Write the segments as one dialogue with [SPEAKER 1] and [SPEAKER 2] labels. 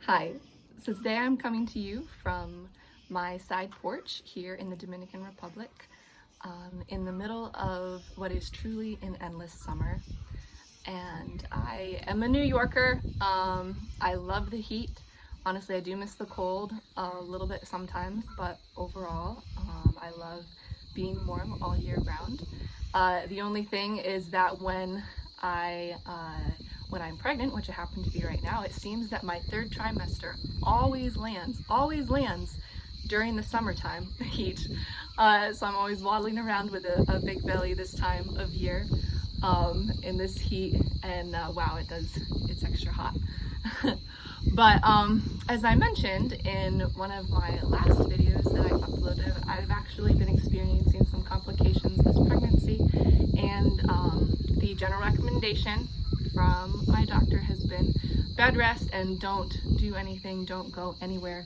[SPEAKER 1] Hi, so today I'm coming to you from my side porch here in the Dominican Republic, in the middle of what is truly an endless summer. And I am a New Yorker. I love the heat. Honestly, I do miss the cold a little bit sometimes, but overall, I love being warm all year round. The only thing is that when I'm pregnant, which I happen to be right now, it seems that my third trimester always lands during the summertime heat. So I'm always waddling around with a big belly this time of year in this heat, and wow, it's extra hot. But as I mentioned in one of my last videos that I've uploaded, I've actually been experiencing some complications this pregnancy, and the general recommendation from my doctor has been bed rest and don't do anything, don't go anywhere.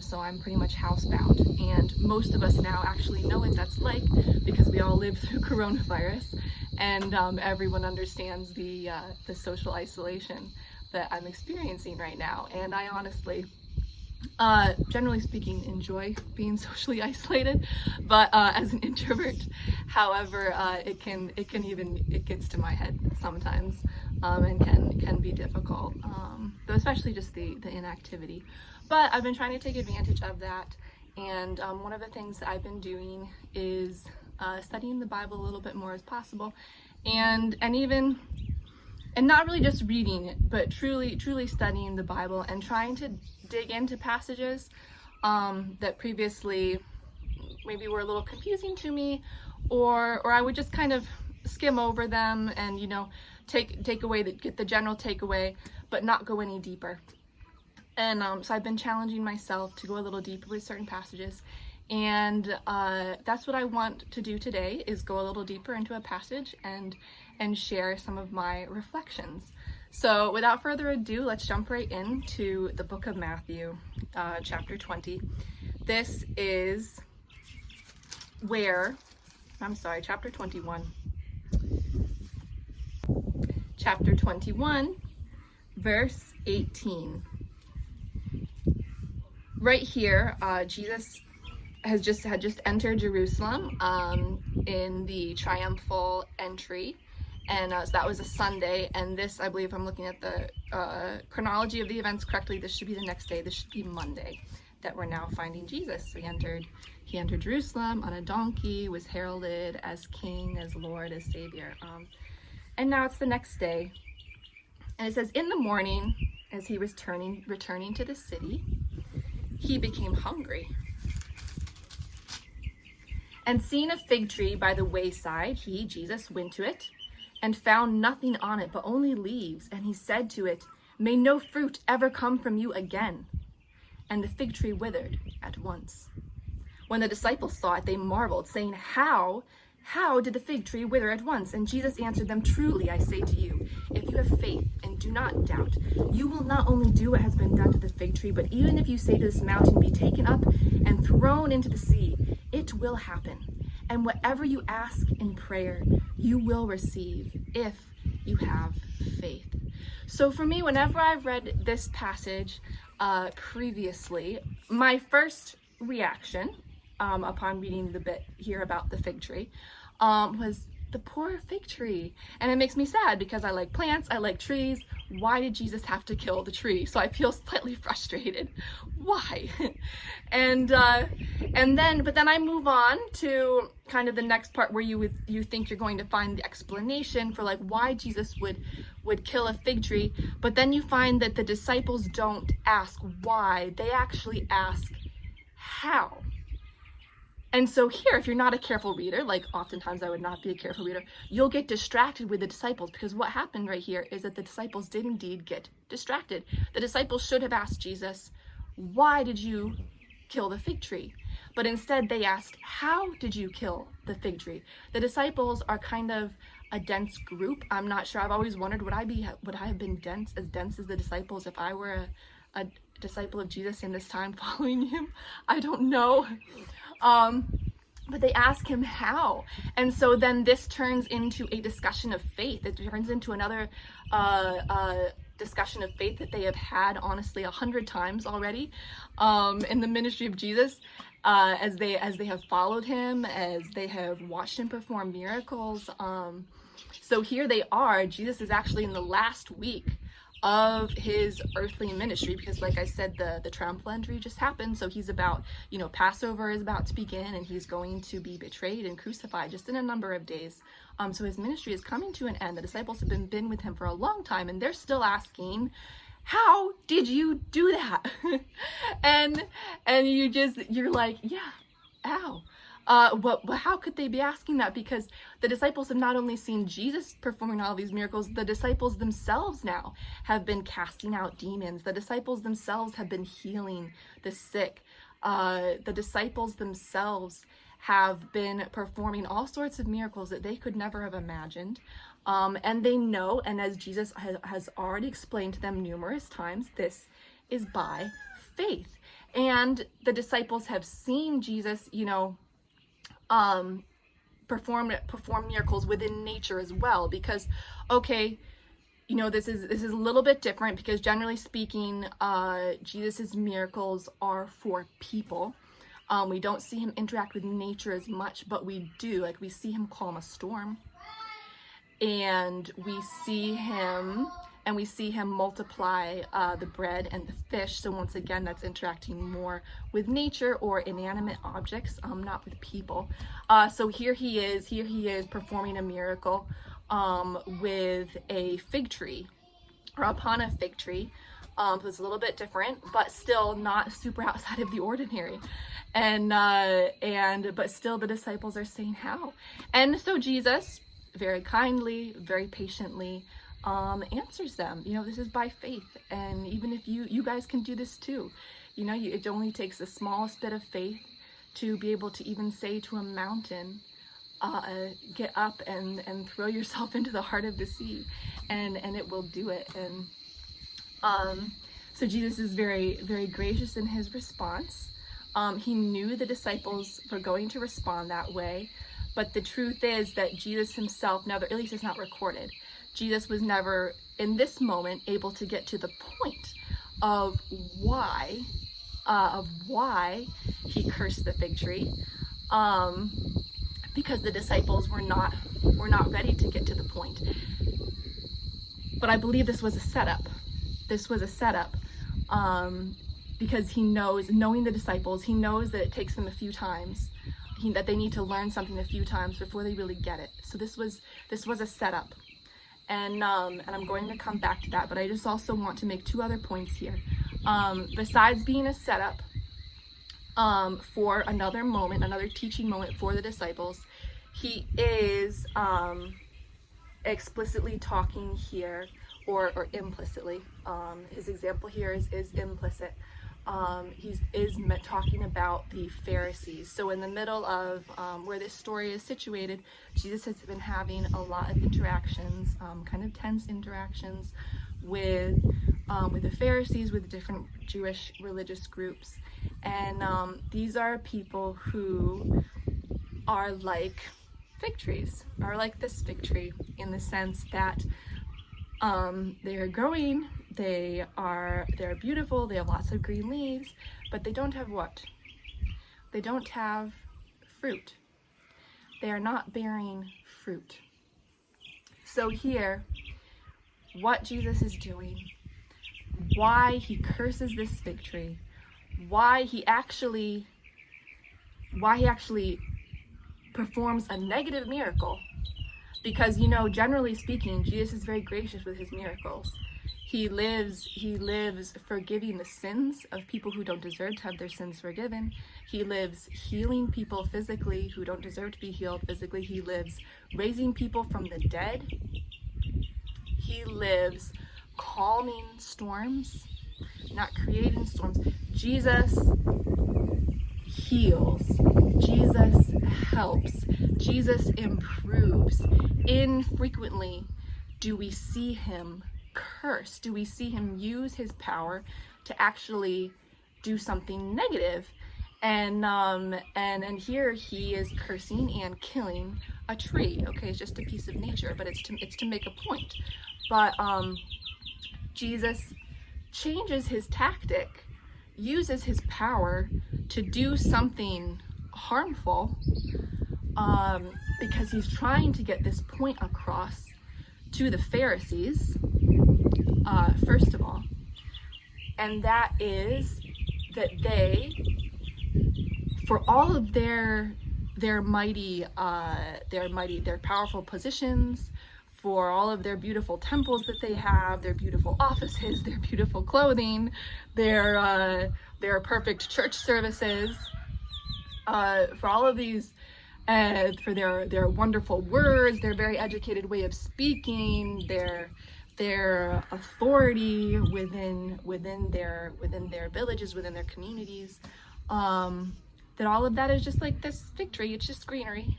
[SPEAKER 1] So I'm pretty much housebound, and most of us now actually know what that's like because we all live through coronavirus, and everyone understands the social isolation that I'm experiencing right now. And I honestly, generally speaking, enjoy being socially isolated, but as an introvert, however, it gets to my head sometimes, and can be difficult, though especially just the inactivity. But I've been trying to take advantage of that, and one of the things that I've been doing is studying the Bible a little bit more as possible, and not really just reading it, but truly studying the Bible and trying to dig into passages that previously maybe were a little confusing to me, or I would just kind of skim over them and, you know, get the general takeaway, but not go any deeper. And so I've been challenging myself to go a little deeper with certain passages, and that's what I want to do today, is go a little deeper into a passage and share some of my reflections. So without further ado, let's jump right into the book of Matthew, chapter 20. This is chapter 21. Chapter 21, verse 18. Right here, Jesus had just entered Jerusalem in the triumphal entry, and so that was a Sunday. And this, I believe, I'm looking at the chronology of the events correctly, this should be the next day. This should be Monday that we're now finding Jesus. So he entered Jerusalem on a donkey, was heralded as King, as Lord, as Savior, and now it's the next day. And it says, in the morning, as he was returning to the city, he became hungry. And seeing a fig tree by the wayside, Jesus, went to it and found nothing on it but only leaves. And he said to it, "May no fruit ever come from you again." And the fig tree withered at once. When the disciples saw it, they marveled, saying, How did the fig tree wither at once? And Jesus answered them, "Truly I say to you, if you have faith and do not doubt, you will not only do what has been done to the fig tree, but even if you say to this mountain, be taken up and thrown into the sea, it will happen. And whatever you ask in prayer, you will receive if you have faith." So for me, whenever I've read this passage previously, my first reaction upon reading the bit here about the fig tree was the poor fig tree. And it makes me sad because I like plants, I like trees. Why did Jesus have to kill the tree? So I feel slightly frustrated. Why? But then I move on to kind of the next part where you think you're going to find the explanation for like why Jesus would kill a fig tree, but then you find that the disciples don't ask why, they actually ask how. And so here, if you're not a careful reader, like oftentimes I would not be a careful reader, you'll get distracted with the disciples, because what happened right here is that the disciples did indeed get distracted. The disciples should have asked Jesus, "Why did you kill the fig tree?" But instead they asked, "How did you kill the fig tree?" The disciples are kind of a dense group. I'm not sure. I've always wondered, would I have been dense as the disciples if I were a disciple of Jesus in this time following him? I don't know. But they ask him how. And so then this turns into a discussion of faith. It turns into another discussion of faith that they have had, honestly, 100 times already in the ministry of Jesus, as they have followed him, as they have watched him perform miracles. So here they are. Jesus is actually in the last week of his earthly ministry, because like I said, the triumphal entry just happened. So he's about, Passover is about to begin, and he's going to be betrayed and crucified just in a number of days. So his ministry is coming to an end. The disciples have been with him for a long time, and they're still asking, how did you do that? and you're like, yeah, ow. But how could they be asking that? Because the disciples have not only seen Jesus performing all these miracles, the disciples themselves now have been casting out demons. The disciples themselves have been healing the sick. The disciples themselves have been performing all sorts of miracles that they could never have imagined. And they know, and as Jesus has already explained to them numerous times, this is by faith. And the disciples have seen Jesus, perform miracles within nature as well, because this is a little bit different, because generally speaking, Jesus's miracles are for people. We don't see him interact with nature as much, but we do. Like, we see him calm a storm, and we see him multiply the bread and the fish. So once again, that's interacting more with nature or inanimate objects, not with people. So here he is performing a miracle with a fig tree, or upon a fig tree. So it's a little bit different, but still not super outside of the ordinary. But still the disciples are saying, how? And so Jesus very kindly, very patiently, answers them. This is by faith, and even if you guys can do this too. It only takes the smallest bit of faith to be able to even say to a mountain, get up and throw yourself into the heart of the sea, and it will do it. And so Jesus is very, very gracious in his response. He knew the disciples were going to respond that way, but the truth is that Jesus himself never, at least it's not recorded, Jesus was never in this moment able to get to the point of why he cursed the fig tree, because the disciples were not ready to get to the point. But I believe this was a setup. Because he knows, knowing the disciples, he knows that it takes them a few times, that they need to learn something a few times before they really get it. So this was a setup. And I'm going to come back to that, but I just also want to make two other points here. Besides being a setup for another moment, another teaching moment for the disciples, he is explicitly talking here, or implicitly. His example here is implicit. He is talking about the Pharisees. So in the middle of where this story is situated, Jesus has been having a lot of interactions, kind of tense interactions with the Pharisees, with different Jewish religious groups. And these are people who are like fig trees, are like this fig tree, in the sense that they are growing, they're beautiful, they have lots of green leaves, but they don't have what? They don't have fruit. They are not bearing fruit. So here, what Jesus is doing, why he curses this fig tree, why he actually performs a negative miracle, because generally speaking, Jesus is very gracious with his miracles. He lives forgiving the sins of people who don't deserve to have their sins forgiven. He lives healing people physically who don't deserve to be healed physically. He lives raising people from the dead. He lives calming storms, not creating storms. Jesus heals. Jesus helps. Jesus improves. Infrequently do we see him curse? Do we see him use his power to actually do something negative? And here he is cursing and killing a tree. Okay, it's just a piece of nature, but it's to make a point. But Jesus changes his tactic, uses his power to do something harmful, because he's trying to get this point across to the Pharisees, first of all, and that is that they, for all of their powerful positions, for all of their beautiful temples that they have, their beautiful offices, their beautiful clothing, their perfect church services, for all of these, for their wonderful words, their very educated way of speaking, their authority within their villages, within their communities, that all of that is just like this fig tree. It's just greenery.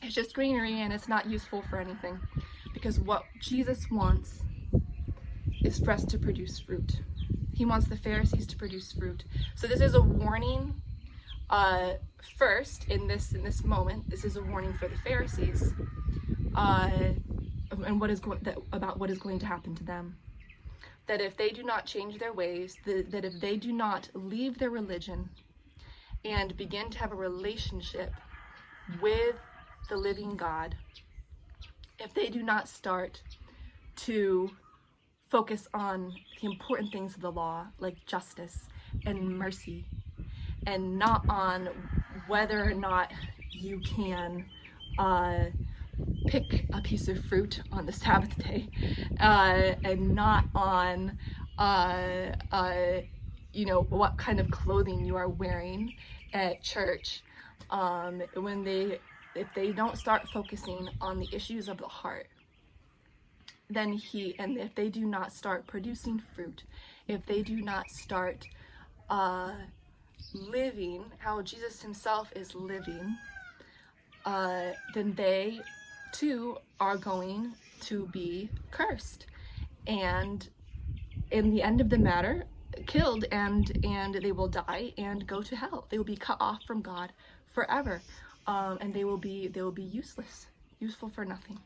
[SPEAKER 1] It's just greenery, and it's not useful for anything, because what Jesus wants is for us to produce fruit. He wants the Pharisees to produce fruit. So this is a warning. First, in this moment, this is a warning for the Pharisees, and about what is going to happen to them. That if they do not change their ways, that if they do not leave their religion and begin to have a relationship with the living God, if they do not start to focus on the important things of the law, like justice and mercy, and not on whether or not you can pick a piece of fruit on the Sabbath day, and not on what kind of clothing you are wearing at church, if they don't start focusing on the issues of the heart, then if they do not start producing fruit, if they do not start living how Jesus himself is living, then they too are going to be cursed, and in the end of the matter, killed, and they will die and go to hell. They will be cut off from God forever, and they will be useful for nothing.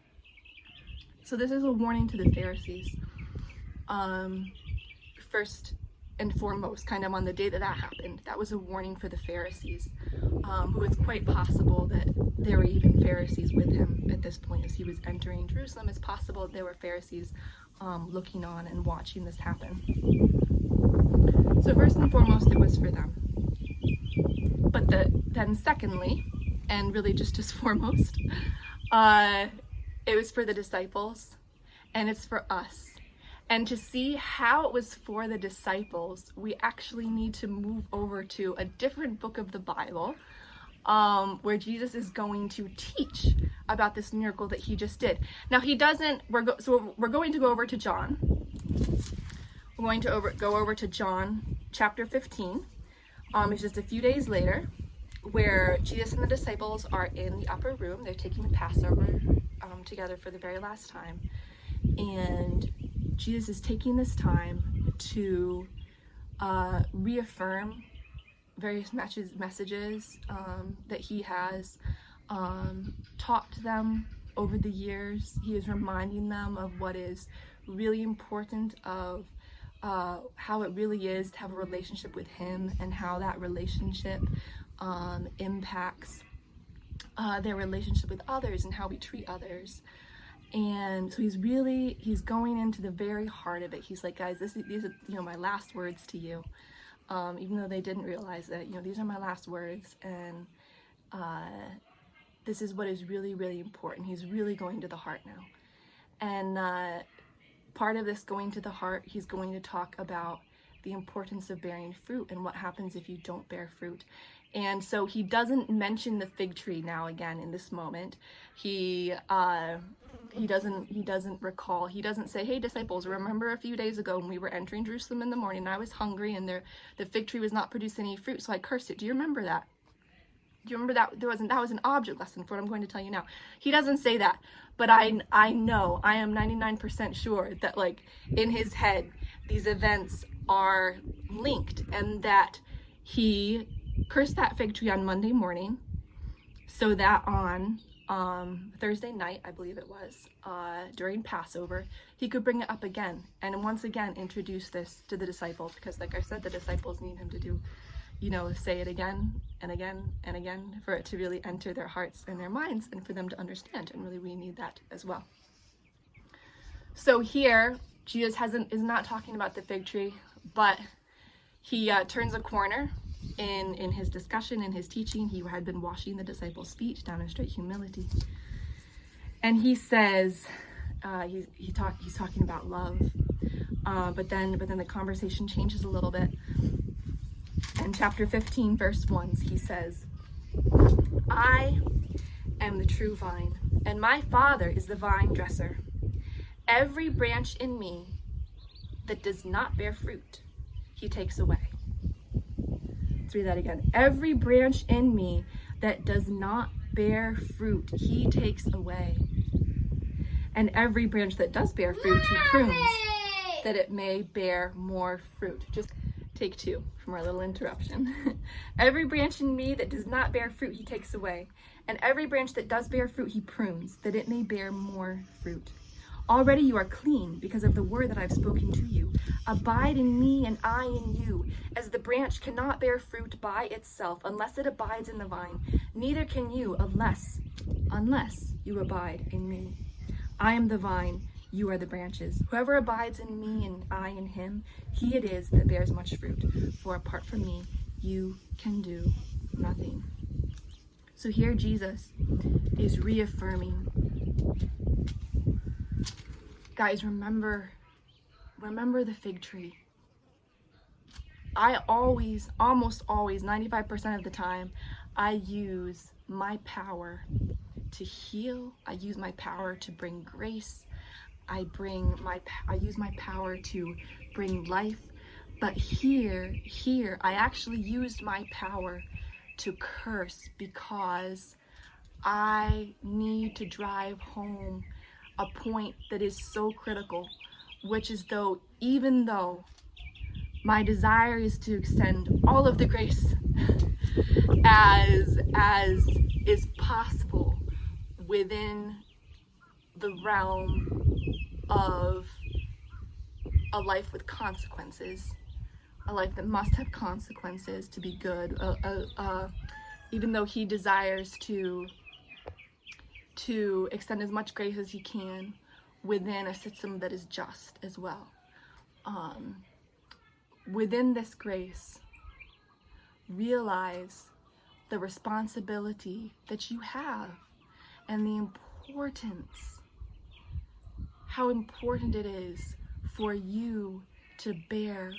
[SPEAKER 1] So this is a warning to the Pharisees, first and foremost, kind of on the day that happened. That was a warning for the Pharisees, who it's quite possible that there were even Pharisees with him at this point as he was entering Jerusalem. It's possible that there were Pharisees looking on and watching this happen. So first and foremost, it was for them. But then secondly, and really just as foremost, it was for the disciples, and it's for us. And to see how it was for the disciples, we actually need to move over to a different book of the Bible, where Jesus is going to teach about this miracle that he just did. Now we're going to go over to John. We're going to go over to John chapter 15. It's just a few days later, where Jesus and the disciples are in the upper room. They're taking the Passover together for the very last time. And Jesus is taking this time to reaffirm various messages that he has taught to them over the years. He is reminding them of what is really important, of how it really is to have a relationship with him, and how that relationship impacts their relationship with others and how we treat others. And so he's going into the very heart of it. He's like, guys, these are my last words to you, even though they didn't realize that, these are my last words, and this is what is really, really important. He's really going to the heart now. And part of this going to the heart, he's going to talk about the importance of bearing fruit and what happens if you don't bear fruit. And so he doesn't mention the fig tree now again in this moment. He doesn't recall. He doesn't say, hey disciples, remember a few days ago when we were entering Jerusalem in the morning and I was hungry and the fig tree was not producing any fruit, so I cursed it. Do you remember that? Do you remember that? That was an object lesson for what I'm going to tell you now. He doesn't say that, but I know, I am 99% sure that in his head, these events are linked, and that he cursed that fig tree on Monday morning, so that on Thursday night, I believe it was, during Passover, he could bring it up again and once again introduce this to the disciples, because like I said, the disciples need him to do, say it again and again and again for it to really enter their hearts and their minds and for them to understand. And really we need that as well. So here, Jesus is not talking about the fig tree, but he turns a corner in his discussion, in his teaching. He had been washing the disciples' feet to demonstrate humility. And he says, he's talking about love, but then the conversation changes a little bit. In chapter 15, verse 1, he says, I am the true vine, and my Father is the vine dresser. Every branch in me that does not bear fruit, he takes away. Let's read that again. Every branch in me that does not bear fruit, he takes away. And every branch that does bear fruit, he prunes, that it may bear more fruit. Just take two from our little interruption. Every branch in me that does not bear fruit, he takes away. And every branch that does bear fruit, he prunes, that it may bear more fruit. Already you are clean because of the word that I've spoken to you. Abide in me and I in you. As the branch cannot bear fruit by itself unless it abides in the vine, neither can you unless you abide in me. I am the vine, you are the branches. Whoever abides in me and I in him, he it is that bears much fruit. For apart from me, you can do nothing. So here Jesus is reaffirming, guys, remember the fig tree. I almost always, 95% of the time, I use my power to heal. I use my power to bring grace. I use my power to bring life. But here, I actually used my power to curse, because I need to drive home a point that is so critical, which is even though my desire is to extend all of the grace as is possible within the realm of a life with consequences, a life that must have consequences to be good, even though he desires to extend as much grace as he can within a system that is just as well. Within this grace, realize the responsibility that you have and the importance, how important it is for you to bear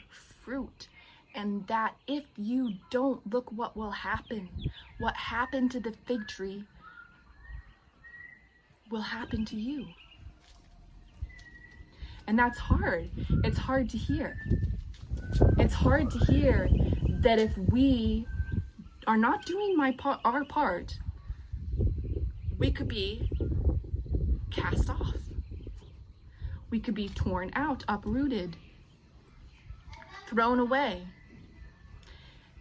[SPEAKER 1] fruit. And that if you don't, look what will happen. What happened to the fig tree will happen to you. And that's hard. It's hard to hear. It's hard to hear that if we are not doing our part, we could be cast off. We could be torn out, uprooted, thrown away.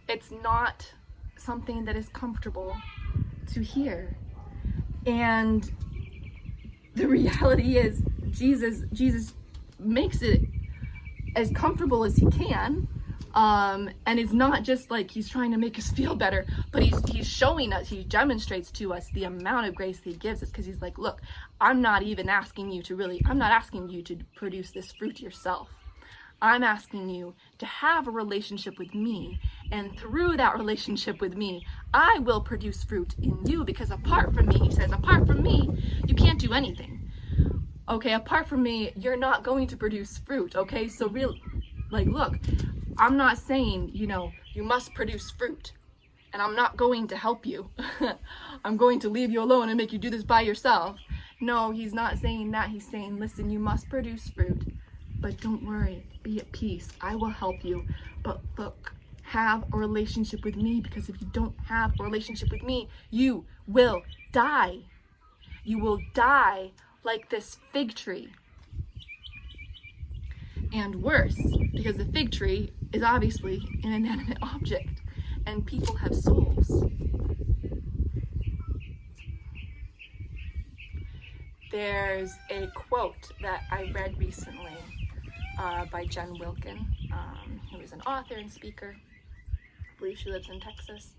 [SPEAKER 1] It's not something that is comfortable to hear. And the reality is Jesus makes it as comfortable as he can, and it's not just like he's trying to make us feel better, but he's showing us, he demonstrates to us the amount of grace that he gives us, because he's like, look, I'm not asking you to produce this fruit yourself. I'm asking you to have a relationship with me, and through that relationship with me, I will produce fruit in you, because apart from me, he says, apart from me, you can't do anything. Okay, apart from me, you're not going to produce fruit, okay? So look, I'm not saying, you must produce fruit, and I'm not going to help you. I'm going to leave you alone and make you do this by yourself. No, he's not saying that. He's saying, listen, you must produce fruit, but don't worry, be at peace. I will help you. But look, have a relationship with me, because if you don't have a relationship with me, you will die. You will die like this fig tree. And worse, because the fig tree is obviously an inanimate object, and people have souls. there's a quote that I read recently by Jen Wilkin, who is an author and speaker. I believe she lives in Texas.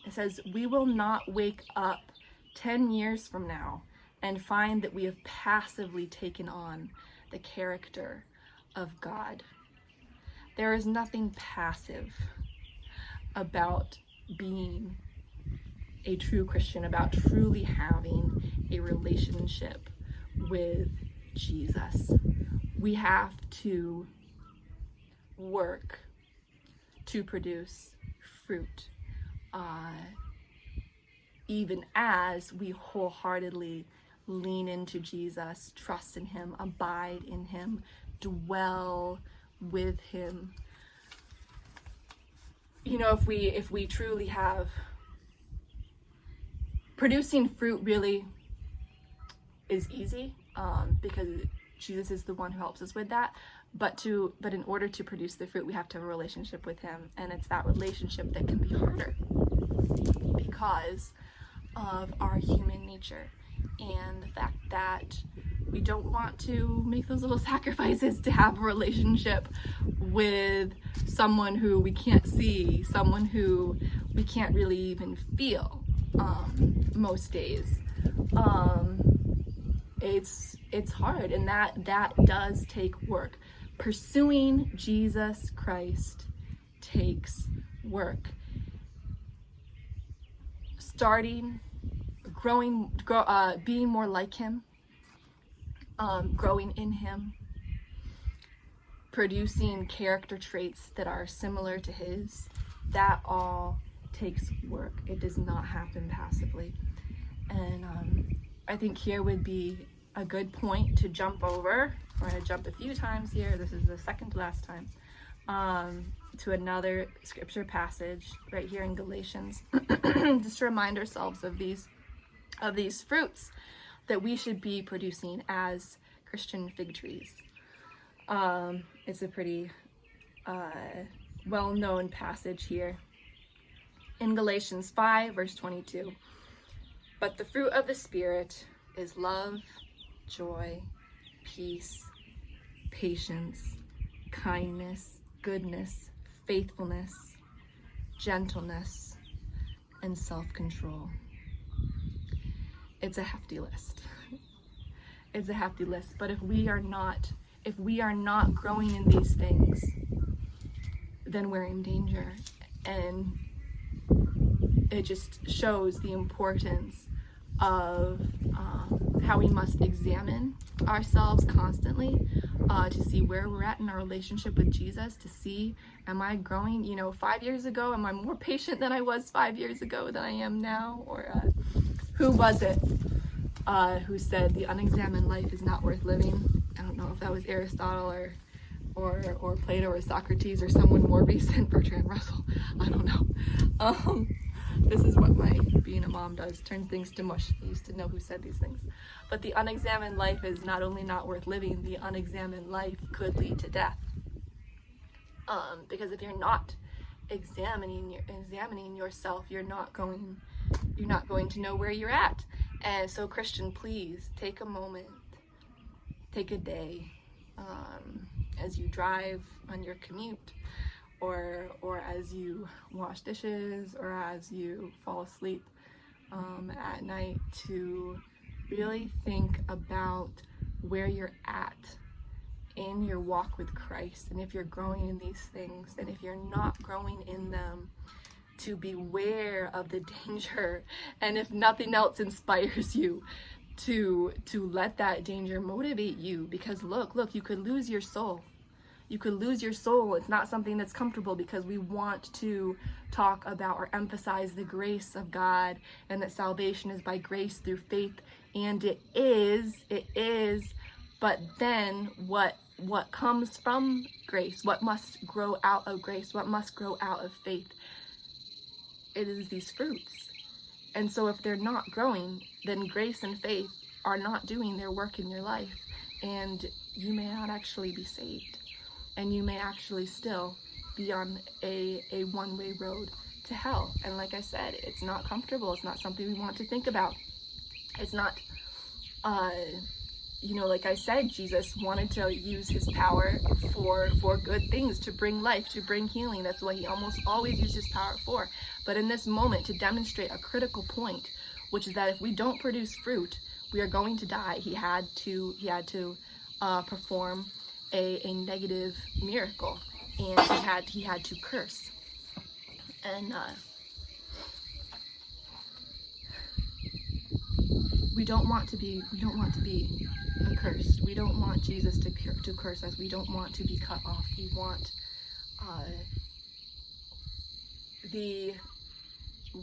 [SPEAKER 1] It says, "We will not wake up 10 years from now and find that we have passively taken on the character of God." There is nothing passive about being a true Christian, about truly having a relationship with Jesus. We have to work to produce fruit, even as we wholeheartedly lean into Jesus, trust in him, abide in him, dwell with him. You know, if we truly have, producing fruit really is easy, because Jesus is the one who helps us with that. But in order to produce the fruit, we have to have a relationship with him, and it's that relationship that can be harder because of our human nature and the fact that we don't want to make those little sacrifices to have a relationship with someone who we can't see, someone who we can't really even feel most days. It's hard, and that does take work. Pursuing Jesus Christ takes work. Starting, being more like him, growing in him, producing character traits that are similar to his, that all takes work. It does not happen passively. And I think here would be a good point to jump over. We're going to jump a few times here. This is the second to last time. To another scripture passage right here in Galatians, just to remind ourselves of these fruits that we should be producing as Christian fig trees. It's a pretty well-known passage here in Galatians 5 verse 22. "But the fruit of the Spirit is love, joy, peace, patience, kindness, goodness, faithfulness, gentleness, and self-control." It's a hefty list. It's a hefty list. But if we are not growing in these things, then we're in danger. And it just shows the importance of how we must examine ourselves constantly to see where we're at in our relationship with Jesus, to see, am I growing? 5 years ago, am I more patient than I was 5 years ago than I am now? Or who was it who said the unexamined life is not worth living? I don't know if that was Aristotle or Plato or Socrates or someone more recent, Bertrand Russell. I don't know. This is what my being a mom does, turns things to mush. I used to know who said these things. But the unexamined life is not only not worth living, the unexamined life could lead to death. Because if you're not examining yourself, you're not going to know where you're at. And so, Christian, please take a moment, take a day, as you drive on your commute, or as you wash dishes, or as you fall asleep at night, to really think about where you're at in your walk with Christ, and if you're growing in these things, and if you're not growing in them, to beware of the danger, and if nothing else inspires you, to let that danger motivate you, because look, you could lose your soul. You could lose your soul. It's not something that's comfortable, because we want to talk about or emphasize the grace of God, and that salvation is by grace through faith, and it is, but then what comes from grace, what must grow out of grace, what must grow out of faith, it is these fruits. And so if they're not growing, then grace and faith are not doing their work in your life, and you may not actually be saved. And you may actually still be on a one-way road to hell. And like I said, it's not comfortable. It's not something we want to think about. It's not Like I said, Jesus wanted to use his power for good things, to bring life, to bring healing. That's what he almost always used his power for. But in this moment, to demonstrate a critical point, which is that if we don't produce fruit, we are going to die. He had to perform a negative miracle, and he had to curse. And we don't want to be accursed. We don't want Jesus to curse us. We don't want to be cut off. We want the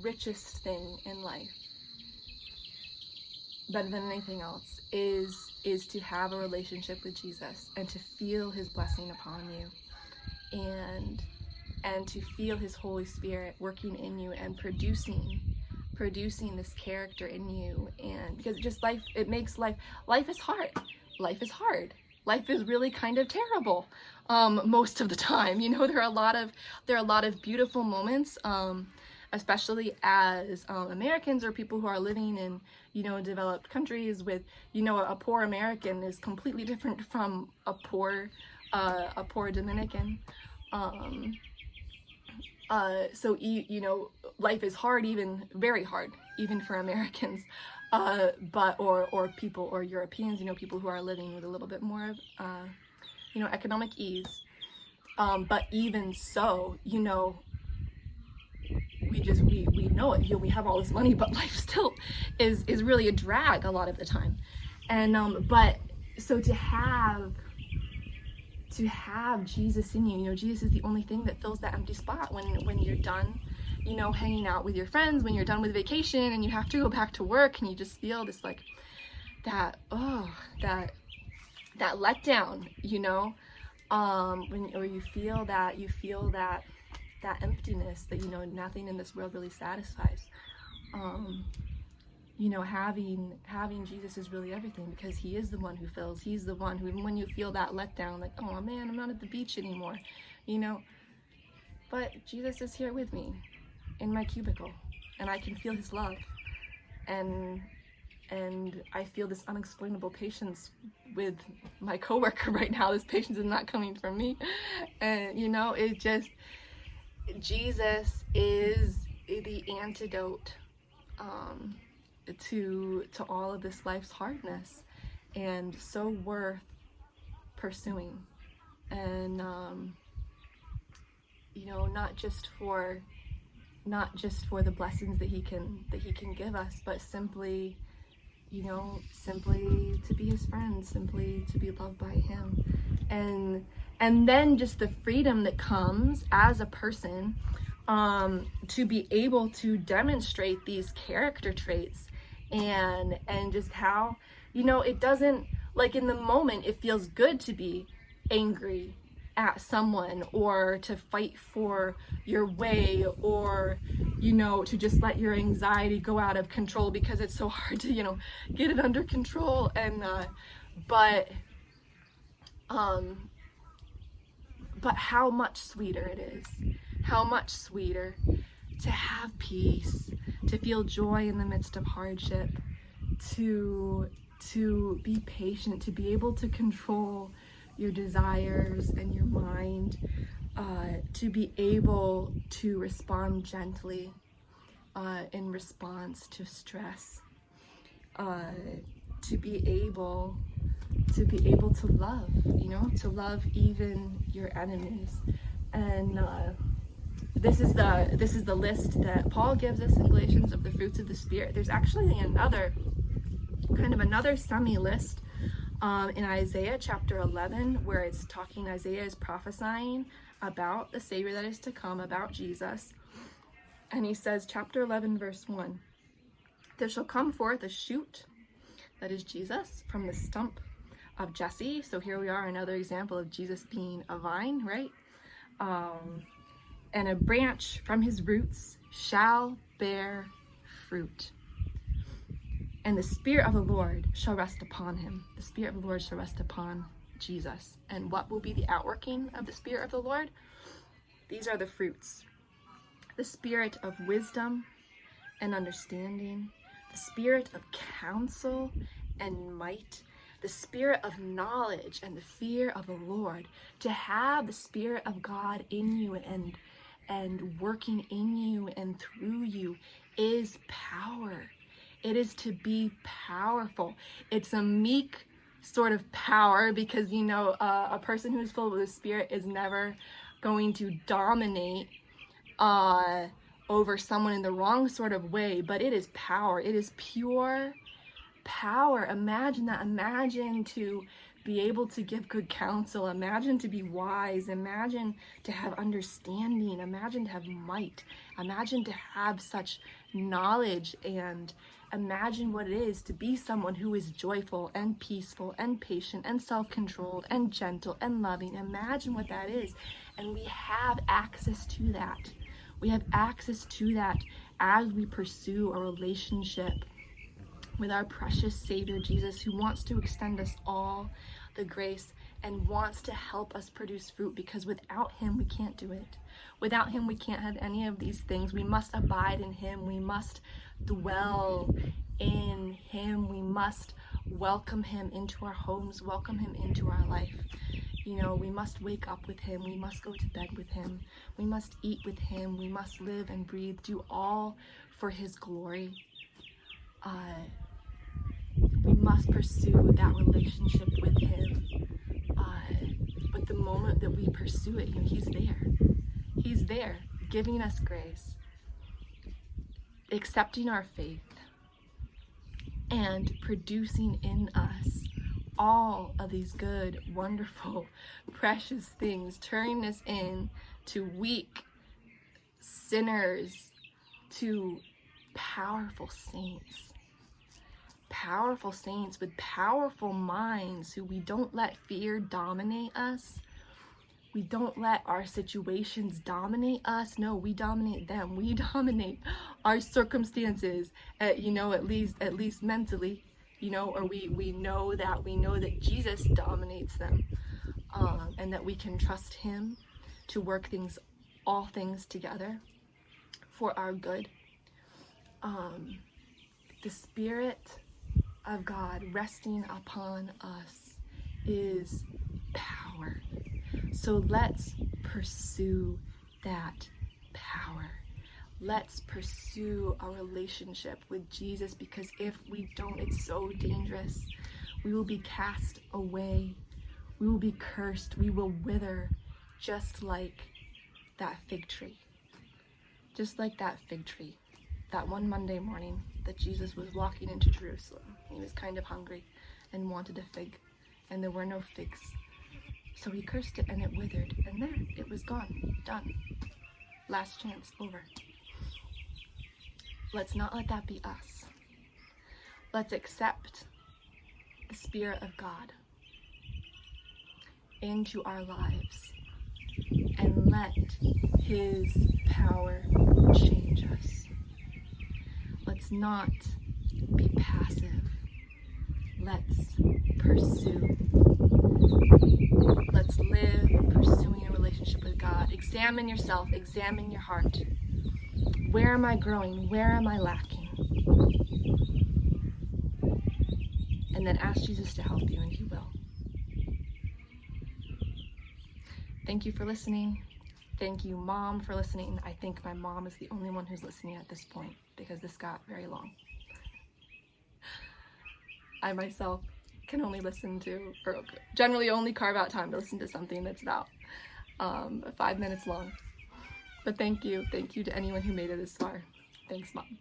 [SPEAKER 1] richest thing in life, better than anything else, is to have a relationship with Jesus and to feel his blessing upon you, and to feel his Holy Spirit working in you and producing this character in you. And because just life is hard. Life is really kind of terrible most of the time. There are a lot of beautiful moments, especially as Americans or people who are living in developed countries with a poor American is completely different from a poor Dominican. So life is hard, even very hard, even for Americans, or people, or Europeans, people who are living with a little bit more of economic ease. But even so, we know it. We have all this money, but life still is really a drag a lot of the time. And but so to have Jesus in you, Jesus is the only thing that fills that empty spot when you're done, hanging out with your friends, when you're done with vacation and you have to go back to work, and you just feel this that letdown, or you feel that emptiness that nothing in this world really satisfies. Having Jesus is really everything, because he is the one who fills. He's the one who, even when you feel that letdown, like, oh man, I'm not at the beach anymore, but Jesus is here with me in my cubicle, and I can feel his love, and I feel this unexplainable patience with my coworker right now. This patience is not coming from me, and it just, Jesus is the antidote to all of this life's hardness, and so worth pursuing. And not just for the blessings that he can give us, but simply to be his friend, simply to be loved by him. And then just the freedom that comes as a person to be able to demonstrate these character traits, and just how it doesn't, like, in the moment it feels good to be angry at someone, or to fight for your way, or to just let your anxiety go out of control because it's so hard to get it under control. And but how much sweeter it is, how much sweeter to have peace, to feel joy in the midst of hardship, to be patient, to be able to control your desires and your mind, to be able to respond gently in response to stress, to be able to love, to love even your enemies. And this is the list that Paul gives us in Galatians of the fruits of the Spirit. There's actually another semi-list in Isaiah chapter 11, where it's talking, Isaiah is prophesying about the Savior that is to come, about Jesus. And he says, chapter 11, verse 1, there shall come forth a shoot, that is Jesus, from the stump of Jesse. So here we are, another example of Jesus being a vine, right? And a branch from his roots shall bear fruit. And the Spirit of the Lord shall rest upon him. The Spirit of the Lord shall rest upon Jesus. And what will be the outworking of the Spirit of the Lord? These are the fruits. The spirit of wisdom and understanding, the spirit of counsel and might, the spirit of knowledge and the fear of the Lord. To have the Spirit of God in you and working in you and through you is power. It is to be powerful. It's a meek sort of power, because a person who's filled with the Spirit is never going to dominate over someone in the wrong sort of way, but it is power. It is pure power. Imagine that. Imagine to be able to give good counsel. Imagine to be wise. Imagine to have understanding. Imagine to have might. Imagine to have such knowledge, and imagine what it is to be someone who is joyful and peaceful and patient and self-controlled and gentle and loving. Imagine what that is. And we have access to that. We have access to that as we pursue a relationship with our precious Savior Jesus, who wants to extend us all the grace and wants to help us produce fruit, because without him we can't do it. Without him we can't have any of these things. We must abide in him. We must dwell in him. We must welcome him into our homes, welcome him into our life. We must wake up with him. We must go to bed with him. We must eat with him. We must live and breathe, do all for his glory. We must pursue that relationship with him. But the moment that we pursue it, he's there. He's there, giving us grace, accepting our faith, and producing in us all of these good, wonderful, precious things, turning us into weak sinners to powerful saints with powerful minds, who we don't let fear dominate us. We don't let our situations dominate us. No, we dominate them. We dominate our circumstances, at least mentally, or we know that Jesus dominates them, and that we can trust him to work all things together for our good. The Spirit of God resting upon us is power. So let's pursue that power. Let's pursue a relationship with Jesus, because if we don't, it's so dangerous. We will be cast away. We will be cursed. We will wither, just like that fig tree. Just like that fig tree. That one Monday morning that Jesus was walking into Jerusalem. He was kind of hungry and wanted a fig, and there were no figs. So he cursed it, and it withered, and there, it was gone, done. Last chance, over. Let's not let that be us. Let's accept the Spirit of God into our lives, and let his power change us. Let's not be passive. Let's pursue. Let's live pursuing a relationship with God. Examine yourself. Examine your heart. Where am I growing? Where am I lacking? And then ask Jesus to help you, and he will. Thank you for listening. Thank you, Mom, for listening. I think my mom is the only one who's listening at this point, because this got very long. I myself can only listen to, or generally only carve out time to listen to something that's about 5 minutes long. But thank you to anyone who made it this far. Thanks, Mom.